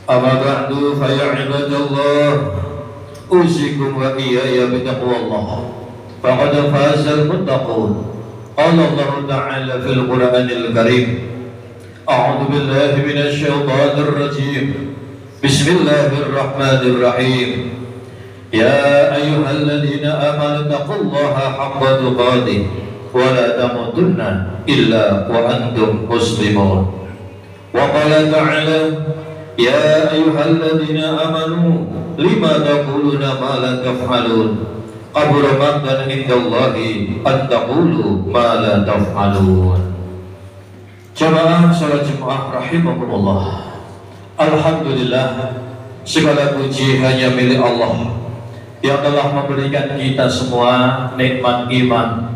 أما بعد فيا عباد الله أوصيكم وإياي بتقوى الله فقد فاز المتقون. قال الله تعالى في القرآن الكريم: أعوذ بالله من الشيطان الرجيم. بسم الله الرحمن الرحيم. يا أيها الذين آمنوا اتقوا الله حق تقاته ولا تموتن إلا وأنتم مسلمون. وقال تعالى: يا أيها الذين آمنوا لما تقولون ما لا تفعلون كبر مقتا عند الله أن تقولوا ما لا تفعلون. Jamaah salat Jumat rahimakumullah. Alhamdulillah, segala puji hanya milik Allah yang telah memberikan kita semua nikmat iman,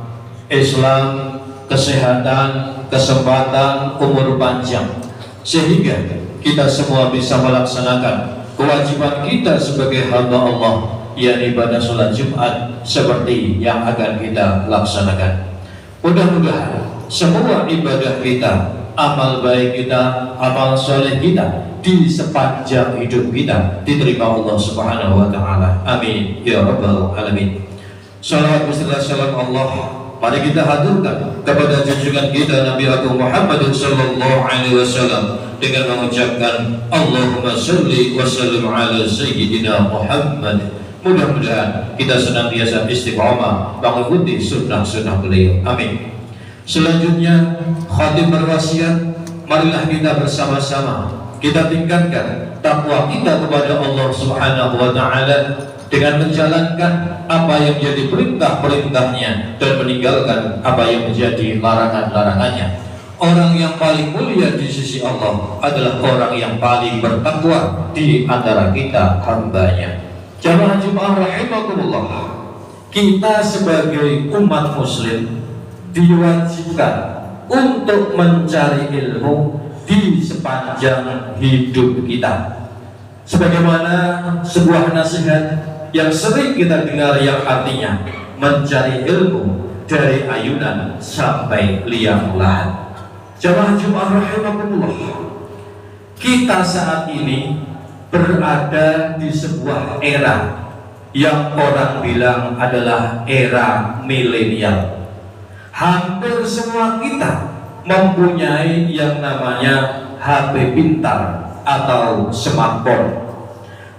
Islam, kesehatan, kesempatan, umur panjang, sehingga kita semua bisa melaksanakan kewajiban kita sebagai hamba Allah, yakni ibadah sholat Jumat seperti yang akan kita laksanakan. Mudah-mudahan semua ibadah kita, amal baik kita, amal soleh kita di sepanjang hidup kita diterima Allah Subhanahu wa Ta'ala. Amin ya Rabbal Alamin. Salawat beserta salam Allah mari kita haturkan kepada junjungan kita Nabi Agung Muhammad sallallahu alaihi wasallam dengan mengucapkan Allahumma sholli wa sallim ala sayyidina Muhammad. Mudah-mudahan kita senantiasa istiqamah mengikuti sunnah-sunnah beliau. Amin. Selanjutnya khatib berwasiat, marilah kita bersama-sama kita tingkatkan takwa kita kepada Allah Subhanahu wa Ta'ala dengan menjalankan apa yang menjadi perintah-perintahnya dan meninggalkan apa yang menjadi larangan-larangannya. Orang yang paling mulia di sisi Allah adalah orang yang paling bertakwa di antara kita hambanya. Jamaah Jumat rahimakumullah, kita sebagai umat muslim diwajibkan untuk mencari ilmu di sepanjang hidup kita. Sebagaimana sebuah nasihat yang sering kita dengar yang artinya mencari ilmu dari ayunan sampai liang lahat. Jamaah Jumat rahimakumullah, kita saat ini berada di sebuah era yang orang bilang adalah era milenial. Hampir semua kita mempunyai yang namanya HP pintar atau smartphone.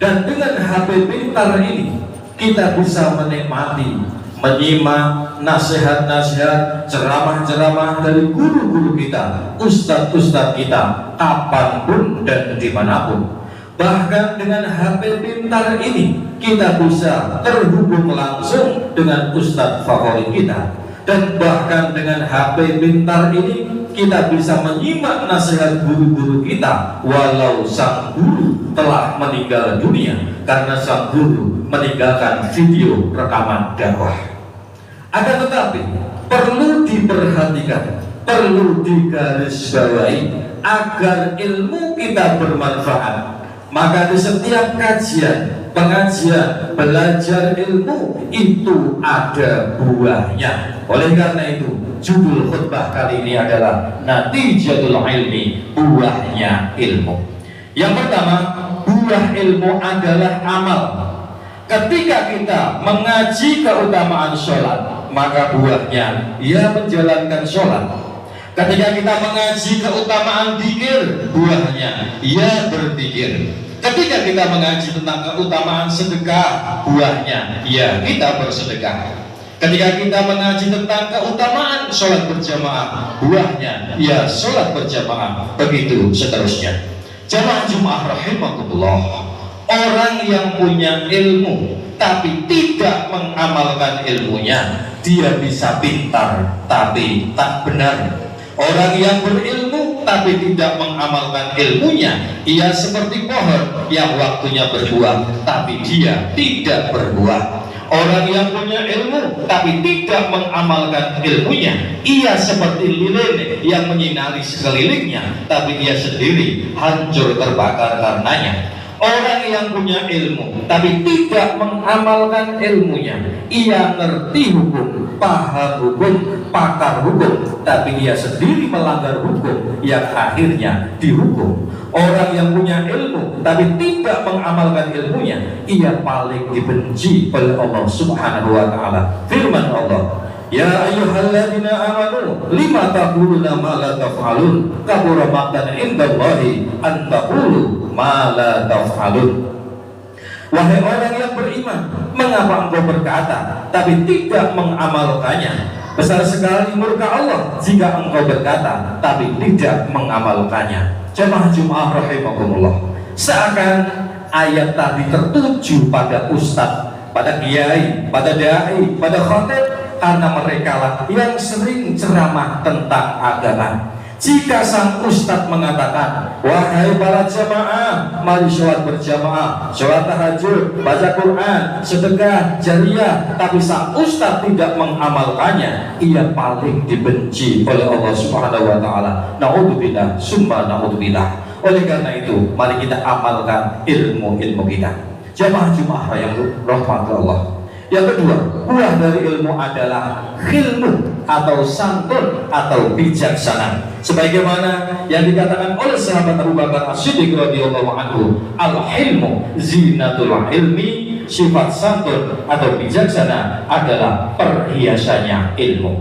Dan dengan HP pintar ini kita bisa menikmati, menyimak nasihat-nasihat, ceramah-ceramah dari guru-guru kita, ustadz-ustadz kita, kapanpun dan dimanapun. Bahkan dengan HP pintar ini kita bisa terhubung langsung dengan ustadz favorit kita. Dan bahkan dengan HP pintar ini kita bisa menyimak nasihat guru-guru kita walau sang guru telah meninggal dunia karena sang guru meninggalkan video rekaman dakwah. Akan tetapi perlu diperhatikan, perlu digarisbawahi agar ilmu kita bermanfaat. Maka di setiap kajian, pengajian, belajar ilmu itu ada buahnya. Oleh karena itu, judul khutbah kali ini adalah Natijatul Ilmi, buahnya ilmu. Yang pertama, buah ilmu adalah amal. Ketika kita mengaji keutamaan sholat, maka buahnya ia menjalankan sholat. Ketika kita mengaji keutamaan dzikir, buahnya ia berzikir. Ketika kita mengaji tentang keutamaan sedekah, buahnya ya kita bersedekah. Ketika kita mengaji tentang keutamaan sholat berjamaah, buahnya ya sholat berjamaah. Begitu seterusnya. Jamaah Jumat rahimakumullah, orang yang punya ilmu tapi tidak mengamalkan ilmunya, dia bisa pintar tapi tak benar. Orang yang berilmu tapi tidak mengamalkan ilmunya, ia seperti pohon yang waktunya berbuah tapi dia tidak berbuah. Orang yang punya ilmu tapi tidak mengamalkan ilmunya, ia seperti lilin yang menyinari sekelilingnya tapi dia sendiri hancur terbakar karenanya. Orang yang punya ilmu tapi tidak mengamalkan ilmunya, ia ngerti hukum, paham hukum, pakar hukum, tapi ia sendiri melanggar hukum yang akhirnya dihukum. Orang yang punya ilmu tapi tidak mengamalkan ilmunya, ia paling dibenci oleh Allah Subhanahu wa taala. Firman Allah, ya ayyuhalladzina amanu lima taquluna ma la taf'alun kabura maqtan indallahi an taqulu ma la taf'alun. Wahai orang yang beriman, mengapa engkau berkata tapi tidak mengamalkannya? Besar sekali murka Allah jika engkau berkata tapi tidak mengamalkannya. Jemaah Jumat rahimakumullah, seakan ayat tadi tertuju pada ustadz, pada kiai, pada dai, pada khatib, karena mereka lah yang sering ceramah tentang agama. Jika sang ustadz mengatakan, wahai para jamaah, mari sholat berjamaah, sholat tahajud, baca Quran, sedekah, jariyah, tapi sang ustadz tidak mengamalkannya, ia paling dibenci oleh Allah Subhanahu wa taala. Na'udzubillah, summa na'udzubillah. Oleh karena itu, mari kita amalkan ilmu-ilmu kita. Jamaah Jumat yang rahmat Allah. Yang kedua, buah dari ilmu adalah khilmu atau santun atau bijaksana. Sebagaimana yang dikatakan oleh sahabat Abu Bakar As-Siddiq radhiyallahu anhu, al-hilmu zinatul ilmi, sifat santun atau bijaksana adalah perhiasannya ilmu.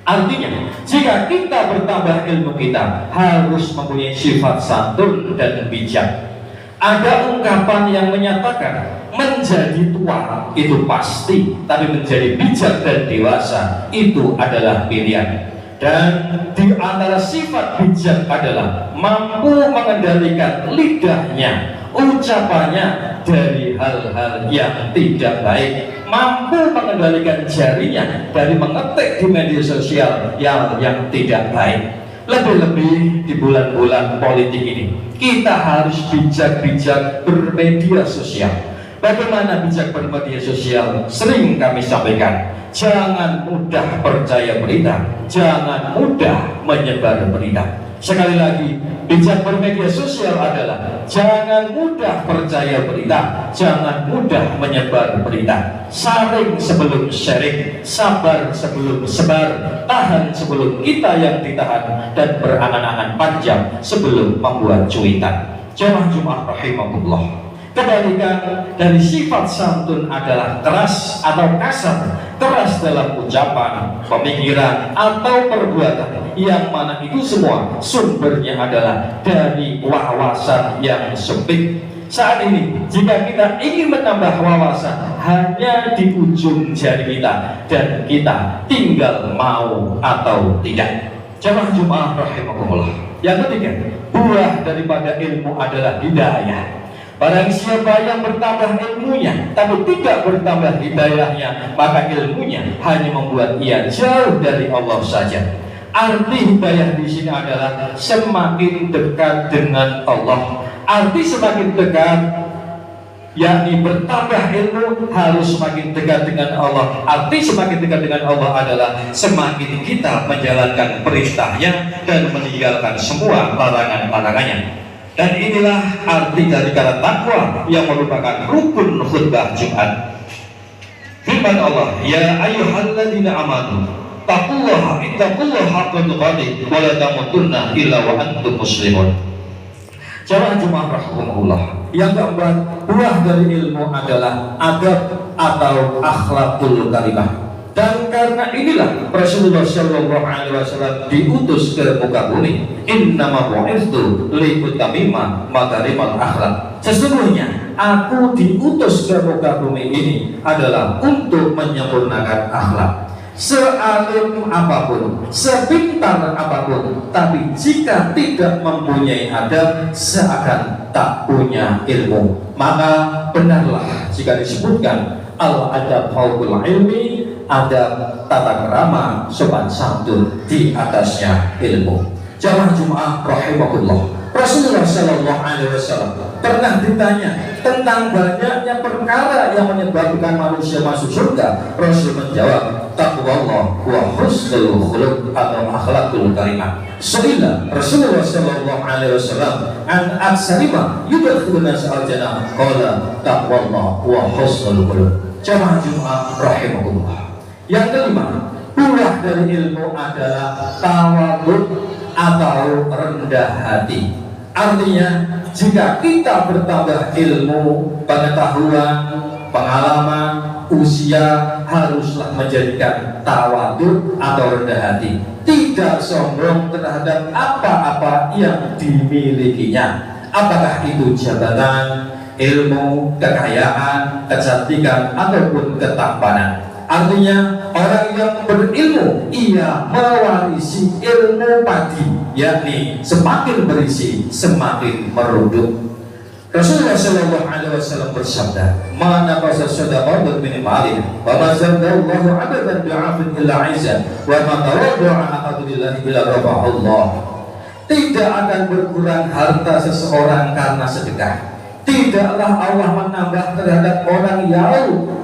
Artinya, jika kita bertambah ilmu kita harus mempunyai sifat santun dan bijak. Ada ungkapan yang menyatakan menjadi tua itu pasti, tapi menjadi bijak dan dewasa itu adalah pilihan. Dan di antara sifat bijak adalah mampu mengendalikan lidahnya, ucapannya dari hal-hal yang tidak baik, mampu mengendalikan jarinya dari mengetik di media sosial yang tidak baik. Lebih-lebih di bulan-bulan politik ini, kita harus bijak-bijak bermedia sosial. Bagaimana bijak bermedia sosial? Sering kami sampaikan, jangan mudah percaya berita, jangan mudah menyebar berita. Sekali lagi, bijak bermedia sosial adalah jangan mudah percaya berita, jangan mudah menyebar berita. Saring sebelum sharing, sabar sebelum sebar, tahan sebelum kita yang ditahan, dan berangan-angan panjang sebelum membuat cuitan. Jamaah Jumat rahimahullah. Kebalikan dari sifat santun adalah keras atau kasar, keras dalam ucapan, pemikiran, atau perbuatan, yang mana itu semua sumbernya adalah dari wawasan yang sempit. Saat ini, jika kita ingin menambah wawasan hanya di ujung jari kita, dan kita tinggal mau atau tidak. Jamaah Jumat rahimakumullah. Yang ketiga, buah daripada ilmu adalah hidayah. Barang siapa yang bertambah ilmunya tapi tidak bertambah hidayahnya, maka ilmunya hanya membuat ia jauh dari Allah saja. Arti hidayah di sini adalah semakin dekat dengan Allah. Arti semakin dekat, yakni bertambah ilmu harus semakin dekat dengan Allah. Arti semakin dekat dengan Allah adalah semakin kita menjalankan perintahnya dan meninggalkan semua larangan-larangannya. Dan inilah arti dari kata takwa yang merupakan rukun khutbah Jumat. Firman Allah, ya ayyuhalladzina amanu taqullaha ittaqullaha haqqa tuqatih wa la tamutunna illa wa antum muslimun. Jamaah Jumat rahimahullah. Yang keempat, buah dari ilmu adalah adab atau akhlakul karimah. Dan karena inilah Rasulullah Shallallahu Alaihi Wasallam diutus ke muka bumi. Innama bu'itsu liutamima makarimal akhlak. Sesungguhnya aku diutus ke muka bumi ini adalah untuk menyempurnakan akhlak. Sealim apapun, sepintar apapun, tapi jika tidak mempunyai adab, seakan tak punya ilmu. Maka benarlah jika disebutkan al-adab fauqul ilmi, ada tata kerama sopan santun di atasnya ilmu. Jamaah Jumat rahimahullah. Rasulullah Shallallahu Alaihi Wasallam pernah ditanya tentang banyaknya perkara yang menyebabkan manusia masuk surga. Rasul menjawab, taqwallah wa husnul khuluq atau akhlakul karimah. Sehingga Rasulullah Shallallahu Alaihi Wasallam an aksarima yudkhilun nas al-jannah qala taqwallah wa husnul khuluq. Jamaah Jumat rahimahullah. Yang kelima, buah dari ilmu adalah tawadhu atau rendah hati. Artinya jika kita bertambah ilmu, pengetahuan, pengalaman, usia, haruslah menjadikan tawadhu atau rendah hati, tidak sombong terhadap apa-apa yang dimilikinya, apakah itu jabatan, ilmu, kekayaan, kecantikan, ataupun ketampanan. Artinya orang yang berilmu ia mewarisi ilmu padi, yakni semakin berisi semakin merunduk. Rasulullah Shallallahu Alaihi Wasallam bersabda, "Mana qasa sadaqah min malin, wa ma zadallahu abadan bi'afin illa izan, wa ma tawaddu'a ahadun lillahi illa rafa'ahu Allah." Tidak akan berkurang harta seseorang karena sedekah. Tidaklah Allah menambah terhadap orang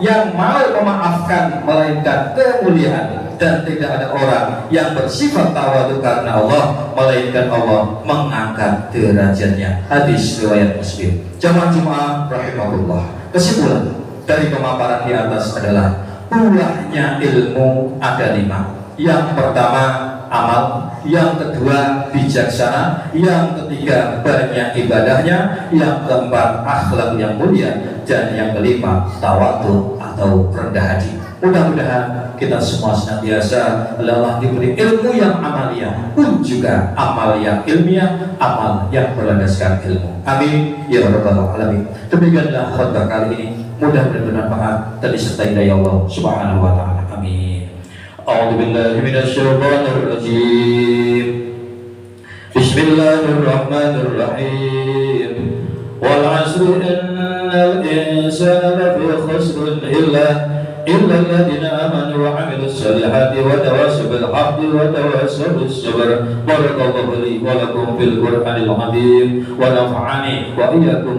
yang mau memaafkan melainkan kemuliaan, dan tidak ada orang yang bersifat tawadhu karena Allah melainkan Allah mengangkat derajatnya. Hadis riwayat Muslim. Jamaah rahimahullah. Kesimpulan dari pemaparan di atas adalah buahnya ilmu ada 5. Yang pertama amal, yang kedua bijaksana, yang ketiga banyak ibadahnya, yang keempat akhlak yang mulia, dan yang kelima tawadhu atau rendah hati. Mudah-mudahan kita semua senantiasa lelah diberi ilmu yang amalia, pun juga amal yang ilmiah, amal yang berlandaskan ilmu. Amin ya rabbal alamin. Demikianlah khutbah kali ini, mudah bermanfaat dan disertai daya Allah Subhanahu wa taala. Amin. A'udzu billahi minasyaitonir rajim. Bismillahirrahmanirrahim. Wal 'asri innal insana lafi khusr illa alladziina aamanu wa 'amilus shalihaati wa tawassaw bil haqqi wa tawassaw bis sabr. Barakallahu li wa lakum fil Qur'anil 'azim wa nafa'ani wa iyyakum